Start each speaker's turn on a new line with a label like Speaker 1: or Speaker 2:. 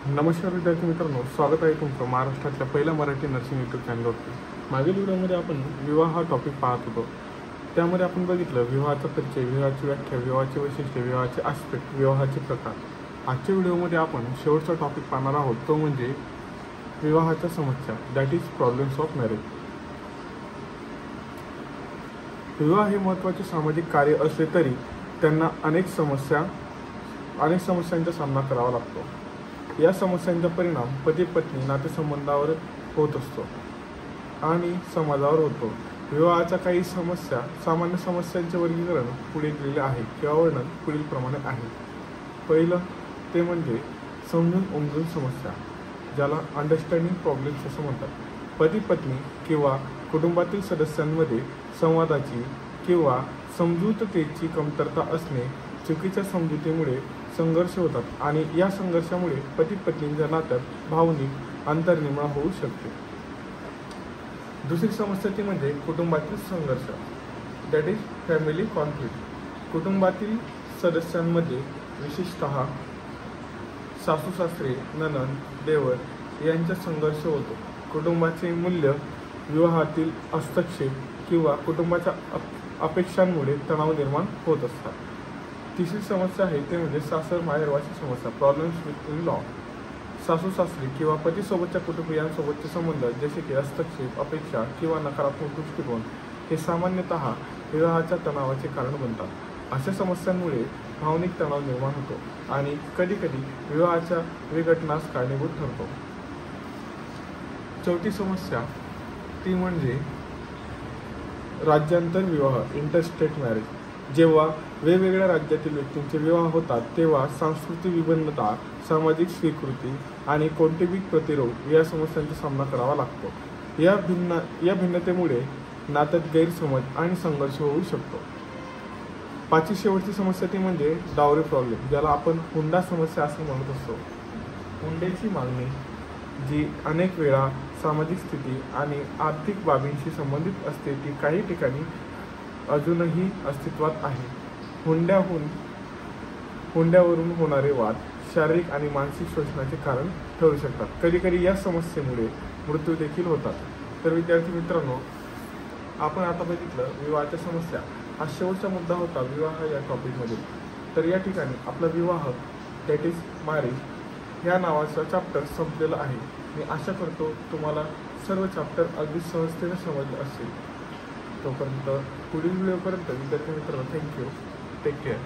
Speaker 1: नमस्कार विद्यार्थी मित्रांनो, स्वागत आहे तुमचं महाराष्ट्रातल्या पहिल्या मराठी नर्सिंग यूट्यूब चॅनलवरती। मागील व्हिडिओमध्ये आपण विवाह हा टॉपिक पाहत होतो। त्यामध्ये आपण बघितलं विवाहाचा परिचय, विवाहाची व्याख्या, विवाहाचे वैशिष्ट्य, विवाहाचे आस्पेक्ट, विवाहाचे प्रकार। आजच्या व्हिडिओमध्ये आपण शेवटचा टॉपिक पाहणार आहोत, तो म्हणजे विवाहाच्या समस्या, that is problems of marriage. विवाह हे महत्त्वाचे सामाजिक कार्य असले तरी त्यांना अनेक समस्यांचा सामना करावा लागतो। या समस्यांचा परिणाम पती पत्नी नातेसंबंधावर होत असतो आणि समाजावर होतो। विवाहाच्या काही सामान्य समस्यांचे वर्गीकरण पुढे दिलेले आहे किंवा वर्णन पुढील प्रमाणे आहे। पहिलं ते म्हणजे समजून उमजून समस्या, ज्याला अंडरस्टँडिंग प्रॉब्लेम्स असं म्हणतात। पती पत्नी किंवा कुटुंबातील सदस्यांमध्ये संवादाची किंवा समजूततेची कमतरता असणे, चुकीच्या समजुतीमुळे संघर्ष होतात आणि या संघर्षामुळे पती पत्नींच्या नात्यात भावनिक अंतर्निर्माण होऊ शकते। दुसरी समस्या ती म्हणजे कुटुंबातील संघर्ष, दॅट इज फॅमिली कॉन्फ्लिक्ट। कुटुंबातील सदस्यांमध्ये विशेषतः सासू सासरे, नणंद, देवर यांचा संघर्ष होतो। कुटुंबाचे मूल्य, विवाहातील हस्तक्षेप किंवा कुटुंबाच्या अपेक्षांमुळे तणाव निर्माण होत असतात। तिसरी समस्या आहे ते म्हणजे सासर माहेरवाची समस्या, प्रॉब्लेम्स विथ इन लॉ। सासू सासरी किंवा पतीसोबतच्या कुटुंबियांसोबतचे संबंध, जसे की हस्तक्षेप, अपेक्षा किंवा नकारात्मक दृष्टिकोन, हे सामान्यतः विवाहाच्या तणावाचे कारण बनतात। अशा समस्यांमुळे भावनिक तणाव निर्माण होतो आणि कधीकधी विवाहाच्या विघटनास कारणीभूत ठरतो। चौथी समस्या ती म्हणजे राज्यांतर विवाह, इंटरस्टेट मॅरेज। जेव्हा वेगवेगळ्या राज्यातील व्यक्तींचे विवाह होतात तेव्हा सांस्कृतिक विभिन्नता, सामाजिक स्वीकृती आणि कौटुंबिक प्रतिरोध या समस्यांचा सामना करावा लागतो। या भिन्नतेमुळे नात्यात गैरसमज आणि संघर्ष होऊ शकतो। पाचवी शेवटची समस्या ती म्हणजे डावरी प्रॉब्लेम, ज्याला आपण हुंडा समस्या असं म्हणत असतो। हुंड्याची मागणी, जी अनेक वेळा सामाजिक स्थिती आणि आर्थिक बाबींशी संबंधित असते, ती काही ठिकाणी अजूनही अस्तित्वात आहे। हुंड्यावरून होणारे वाद शारीरिक आणि मानसिक शोषणाचे कारण ठरू शकतात। कधीकधी या समस्येमुळे मृत्यू देखील होतात। तर विद्यार्थी मित्रांनो, आपण आता बघितलं विवाहाच्या समस्या, हा शेवटचा मुद्दा होता विवाह या टॉपिकमध्ये। तर या ठिकाणी आपला विवाह, दॅट इज मॅरेज या नावाचा चॅप्टर संपलेला आहे। मी आशा करतो तुम्हाला सर्व चॅप्टर अगदी सहजतेने समजले असेल। तोपर्यंत पुढील व्हिडिओपर्यंत विद्यार्थी मित्रांनो, थँक्यू, टेक केअर।